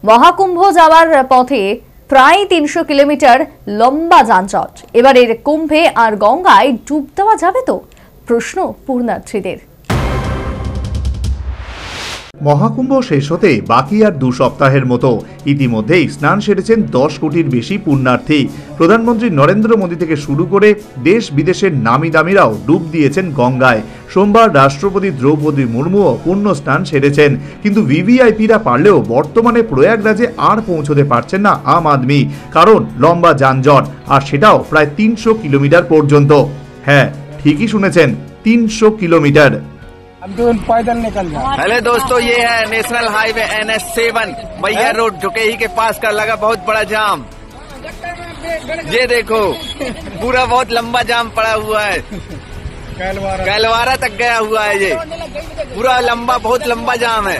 মহাকুম্ভ যাওয়ার পথে প্রায় ৩০০ কিলোমিটার লম্বা যানজট। এবারের কুম্ভে আর গঙ্গায় ডুব দেওয়া যাবে তো, প্রশ্ন পুণ্যার্থীদের। মহাকুম্ভ শেষ হতে বাকি আর ২ সপ্তাহের মতো। ইতিমধ্যেই স্নান সেরেছেন ১০ কোটির বেশি পুণ্যার্থী। প্রধানমন্ত্রী নরেন্দ্র মোদী থেকে শুরু করে দেশ বিদেশের নামি দামিরাও ডুব দিয়েছেন গঙ্গায়। সোমবার রাষ্ট্রপতি দ্রৌপদী মুর্মুও পুণ্য স্নান সেরেছেন। কিন্তু ভিভিআইপিরা পারলেও বর্তমানে প্রয়াগরাজে আর পৌঁছতে পারছেন না আম আদমি, কারণ লম্বা যানজট, আর সেটাও প্রায় ৩০০ কিলোমিটার পর্যন্ত। হ্যাঁ, ঠিকই শুনেছেন, ৩০০ কিলোমিটার। हम तो पैदल निकल जाए। पहले दोस्तों, ये है नेशनल हाईवे NH7 मैया रोड झुकेही के पास का लगा बहुत बड़ा जाम। ये देखो, पूरा बहुत लंबा जाम पड़ा हुआ है, कैलवारा तक गया हुआ है। ये पूरा लंबा, बहुत लंबा जाम है।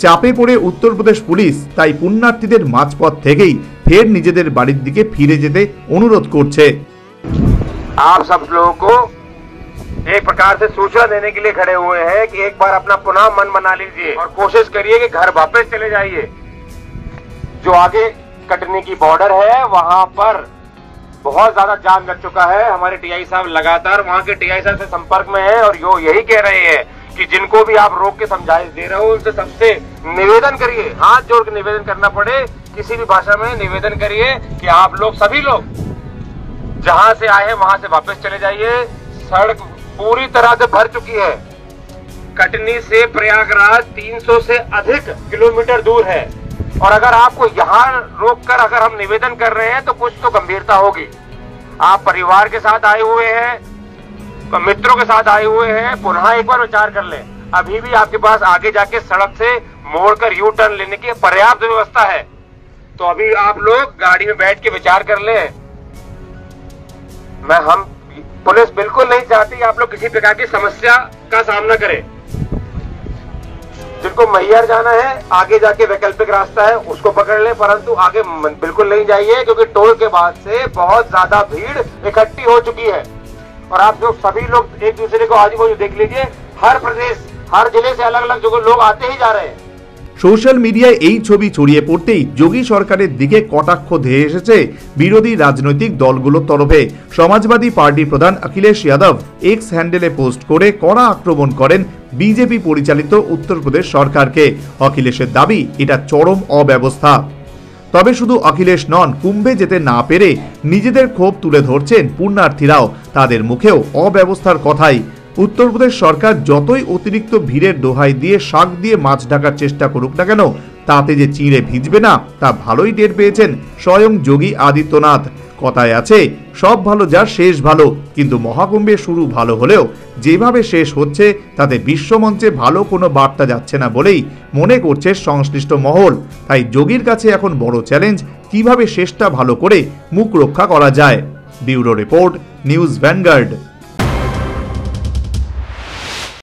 চাপে পড়ে উত্তরপ্রদেশ পুলিশ তাই পুণ্যার্থীদের মাঝপথ থেকেই ফের নিজেদের বাড়ির দিকে ফিরে যেতে অনুরোধ করছে। आप सब लोगों को एक प्रकार से सूचना देने के लिए खड़े हुए हैं कि एक बार अपना पुनः मन बना लीजिए और कोशिश करिए कि घर वापस चले जाइए। जो आगे कटनी की बॉर्डर है वहां पर बहुत ज्यादा जाम लग चुका है। हमारे टीआई साहब लगातार वहां के टीआई साहब से संपर्क में है और यो यही कह रहे हैं कि जिनको भी आप रोक के समझाइश दे रहे हो उनसे सबसे निवेदन करिए, हाथ जोड़ के निवेदन करना पड़े, किसी भी भाषा में निवेदन करिए कि आप लोग सभी लोग जहां से आए हैं वहां से वापस चले जाइए। सड़क पूरी तरह से भर चुकी है। कटनी से प्रयागराज 300 से अधिक किलोमीटर दूर है और अगर आपको यहाँ रोककर अगर हम निवेदन कर रहे हैं तो कुछ तो गंभीरता होगी। आप परिवार के साथ आए हुए हैं, मित्रों के साथ आए हुए हैं, पुनः एक बार विचार कर लें। अभी भी आपके पास आगे जाके सड़क से मोड़कर यू टर्न लेने की पर्याप्त व्यवस्था है, तो अभी आप लोग गाड़ी में बैठ के विचार कर लें। हम पुलिस बिल्कुल नहीं चाहती आप लोग किसी प्रकार की समस्या का सामना करें। जिनको मैहर जाना है आगे जाके वैकल्पिक रास्ता है उसको पकड़ लें, परंतु आगे बिल्कुल नहीं जाइए क्योंकि टोल के बाद से बहुत ज्यादा भीड़ इकट्ठी हो चुकी है। और आप लोग सभी लोग एक दूसरे को आजू बाजू देख लीजिए, हर प्रदेश हर जिले से अलग अलग जगह लोग आते ही जा रहे हैं। সোশ্যাল মিডিয়ায় এই ছবি ছড়িয়ে পড়তেই যোগী সরকারের দিকে কটাক্ষ ধেয়ে এসেছে বিরোধী রাজনৈতিক দলগুলোর তরফে। সমাজবাদী পার্টি প্রধান অখিলেশ যাদব এক্স হ্যান্ডেলে পোস্ট করে কড়া আক্রমণ করেন বিজেপি পরিচালিত উত্তরপ্রদেশ সরকারকে। অখিলেশের দাবি এটা চরম অব্যবস্থা। তবে শুধু অখিলেশ নন, কুম্ভে যেতে না পেরে নিজেদের ক্ষোভ তুলে ধরছেন পুণ্যার্থীরাও। তাদের মুখেও অব্যবস্থার কথাই। উত্তরপ্রদেশ সরকার যতই অতিরিক্ত ভিড়ের দোহাই দিয়ে শাক দিয়ে মাছ ঢাকার চেষ্টা করুক না কেন, তাতে যে চিঁড়ে ভিজবে না তা ভালোই টের পেয়েছেন স্বয়ং যোগী আদিত্যনাথ। কথায় আছে, সব ভালো যার শেষ ভালো। কিন্তু মহাকুম্ভের শুরু ভালো হলেও যেভাবে শেষ হচ্ছে তাতে বিশ্বমঞ্চে ভালো কোনো বার্তা যাচ্ছে না বলেই মনে করছে সংশ্লিষ্ট মহল। তাই যোগীর কাছে এখন বড় চ্যালেঞ্জ কিভাবে শেষটা ভালো করে মুখ রক্ষা করা যায়। Bureau report, news vanguard.